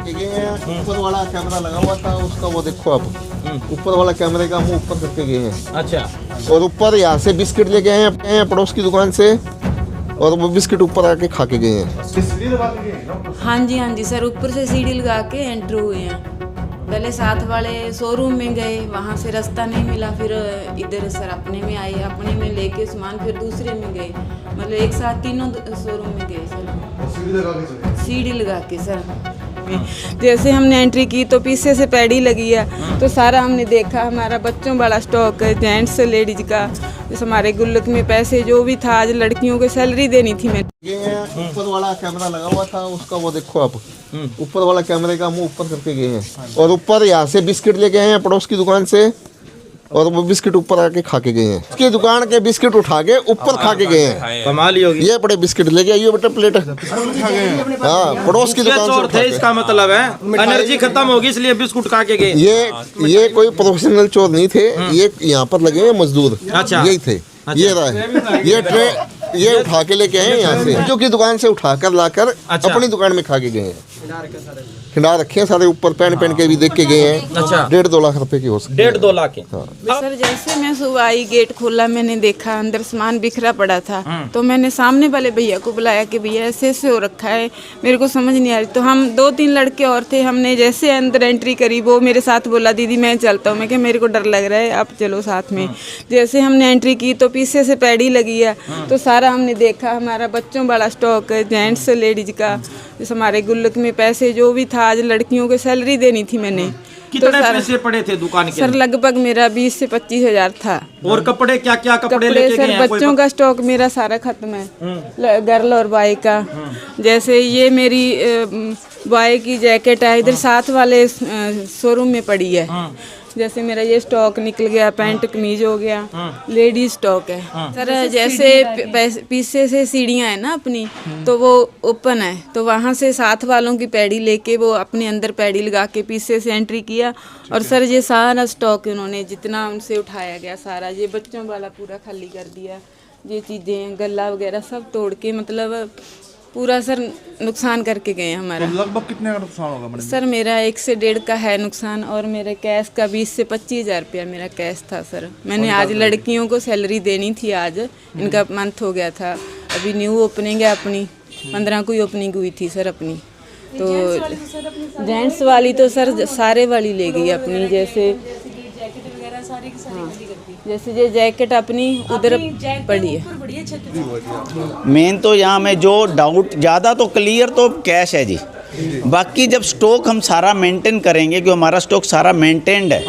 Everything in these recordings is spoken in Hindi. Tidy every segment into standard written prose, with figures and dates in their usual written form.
के गए हैं। ऊपर वाला कैमरा लगा हुआ था उसका, वो देखो आप, ऊपर वाला कैमरे का मुंह ऊपर करके गए हैं। अच्छा, और ऊपर यहाँ से बिस्किट लेके आए हैं पड़ोस की दुकान से, और वो बिस्किट ऊपर आके खा के गए हैं। हाँ जी सर, ऊपर से सीढ़ी लगा के एंटर हुए हैं। पहले साथ वाले शोरूम में गए, वहाँ से रास्ता नहीं मिला, फिर इधर सर अपने में आए, अपने में लेके सामान फिर दूसरे में गए, मतलब एक साथ तीनों शोरूम में गए सर। सीढ़ी लगा के सर, जैसे हमने एंट्री की तो पीछे से पैड़ी लगी है, तो सारा हमने देखा, हमारा बच्चों वाला स्टॉक है, जेंट्स लेडीज का, जैसे हमारे गुल्लक में पैसे जो भी था, आज लड़कियों को सैलरी देनी थी मैं। ऊपर वाला कैमरा लगा हुआ था उसका, वो देखो आप, ऊपर वाला कैमरे का मुंह ऊपर करके गए हैं। और ऊपर यहाँ से बिस्किट लेके आए हैं पड़ोस की दुकान से, और वो बिस्किट ऊपर आके खा के गए हैं। उसकी दुकान के बिस्किट उठा के ऊपर खा के गए हैं। कमाल ही होगी। ये बड़े बिस्किट लेके आइए बेटा, प्लेट। हाँ, पड़ोस की दुकान से थे, इसका मतलब है एनर्जी खत्म होगी इसलिए बिस्कुट खा के गए। ये कोई प्रोफेशनल चोर नहीं थे, ये यहाँ पर लगे हैं मजदूर। अच्छा, यही थे। ये रहा, ये ट्रे ये उठा के लेके आए यहाँ से, जो की दुकान से उठाकर लाकर अपनी दुकान में खा के गए हैं। खिंडा रखे हैं सारे ऊपर, पहन के भी देख के गए हैं। अच्छा, 1.5-2 लाख रुपए की हो सकती है। 1.5-2 लाख। सर जैसे मैं सुबह आई, गेट खोला, मैंने देखा अंदर सामान बिखरा पड़ा था, तो मैंने सामने वाले भैया को बुलाया कि भैया ऐसे हो रखा है, मेरे को समझ नहीं आ रही। तो हम 2-3 लड़के और थे, हमने जैसे अंदर एंट्री करी, वो मेरे साथ बोला दीदी मैं चलता हूँ। मैं क्या मेरे को डर लग रहा है, आप चलो साथ में। जैसे हमने एंट्री की तो पीछे से पैड़ी लगी है, तो सारा हमने देखा, हमारा बच्चों वाला स्टॉक है, जेंट्स लेडीज का, जैसे हमारे गुल्लक में पैसे जो भी था, आज लड़कियों को सैलरी देनी थी मैंने। कितने पैसे पड़े थे दुकान के? सर लगभग मेरा 20 से 25 हजार था। और कपड़े क्या क्या कपड़े लेके सर गए हैं? बच्चों का स्टॉक मेरा सारा खत्म है, गर्ल और बॉय का। जैसे ये मेरी बॉय की जैकेट है, इधर साथ वाले शोरूम में पड़ी है। जैसे मेरा ये स्टॉक निकल गया, पैंट कमीज हो गया, लेडीज स्टॉक है। सर जैसे पीछे से सीढ़ियाँ है ना अपनी, तो वो ओपन है, तो वहाँ से साथ वालों की पैड़ी लेके वो अपने अंदर पैड़ी लगा के पीछे से एंट्री किया। और सर ये सारा स्टॉक उन्होंने जितना उनसे उठाया गया सारा, ये बच्चों वाला पूरा खाली कर दिया। ये चीज़ें गला वगैरह सब तोड़ के, मतलब पूरा सर नुकसान करके गए हैं हमारा। तो लगभग कितने का नुकसान होगा मैडम? सर मेरा 1 से 1.5 का है नुकसान, और मेरे कैश का 20 से 25 हजार रुपया मेरा कैश था सर। मैंने आज लड़कियों को सैलरी देनी थी, आज इनका मंथ हो गया था, अभी न्यू ओपनिंग है अपनी, 15 को ही ओपनिंग हुई थी सर अपनी। तो जेंट्स वाली तो सर सारे वाली ले गई अपनी, जैसे जैसे ये जैकेट अपनी उधर पड़ी है। मेन तो यहाँ में जो डाउट ज़्यादा तो क्लियर तो कैश है जी, बाकी जब स्टॉक हम सारा मेंटेन करेंगे, क्योंकि हमारा स्टॉक सारा मेंटेन्ड है,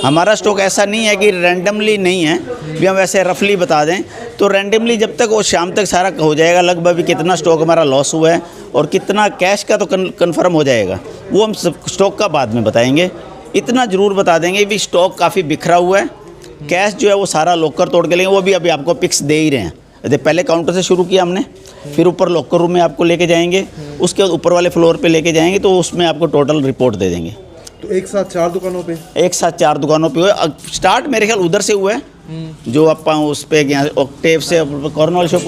हमारा स्टॉक ऐसा नहीं है कि रैंडमली नहीं है भी हम वैसे रफली बता दें। तो रैंडमली जब तक वो शाम तक सारा हो जाएगा, लगभग भी कितना स्टॉक हमारा लॉस हुआ है और कितना कैश का तो कंफर्म हो जाएगा, वो हम स्टॉक का बाद में बताएंगे। इतना ज़रूर बता देंगे भी स्टॉक काफ़ी बिखरा हुआ है, कैश जो है वो सारा लॉकर तोड़ के लेंगे, वो भी अभी आपको पिक्स दे ही रहे हैं। पहले काउंटर से शुरू किया हमने, फिर ऊपर लॉकर रूम में आपको लेके जाएंगे, उसके बाद ऊपर वाले फ्लोर पे लेके जाएंगे, तो उसमें आपको टोटल रिपोर्ट दे देंगे। तो एक साथ 4 दुकानों पे? एक साथ 4 दुकानों पे हुआ। स्टार्ट मेरे ख्याल उधर से हुआ है, जो आप उस पे ऑक्टेव से कॉर्नर शॉप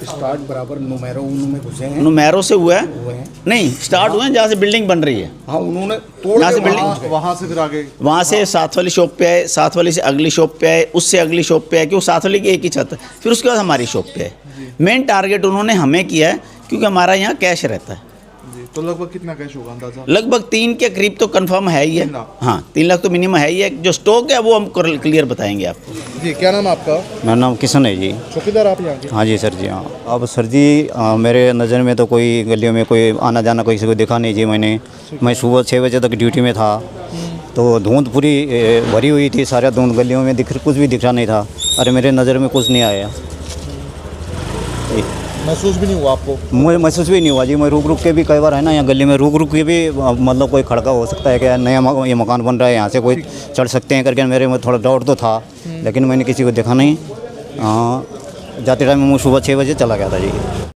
स्टार्ट बराबर नुमेरो में घुसे हैं। नुमेरो से हुआ है नहीं, स्टार्ट हुए हैं जहाँ से बिल्डिंग बन रही है। हाँ, उन्होंने जहाँ से बिल्डिंग, वहाँ से फिर आगे, वहाँ से साथ वाली शॉप पे आए, साथ वाली से अगली शॉप पे आए, उससे अगली शॉप पे आए, क्योंकि साथ वाली की एक ही छत है, फिर उसके बाद हमारी शॉप पे आए। मेन टारगेट उन्होंने हमें किया है, क्योंकि हमारा यहाँ कैश रहता है। तो लगभग कितना कैश होगा अंदाजा? लगभग 3 के करीब तो कंफर्म है ही है। हाँ, 3 लाख तो मिनिमम है ही है। जो स्टॉक है वो हम क्लियर बताएंगे आपको। जी, क्या नाम आपका? मेरा नाम किशन है जी। चौकीदार आप यहाँ के? हाँ जी सर जी। हाँ, अब सर जी मेरे नज़र में तो कोई गलियों में कोई आना जाना कोई किसी को देखा नहीं जी। मैं सुबह 6 बजे तक ड्यूटी में था, तो धुंध पूरी भरी हुई थी, सारे धुंध गलियों में कुछ भी दिख रहा नहीं था। अरे मेरे नज़र में कुछ नहीं आया। महसूस भी नहीं हुआ आपको? मुझे महसूस भी नहीं हुआ जी। मैं रुक के भी कई बार है ना, यहाँ गली में रुक के भी मतलब कोई खड़का हो सकता है कि नया ये मकान बन रहा है, यहाँ से कोई चढ़ सकते हैं करके मेरे में थोड़ा डाउट तो था, लेकिन मैंने किसी को देखा नहीं। जाते टाइम मैं सुबह 6 बजे चला गया था जी।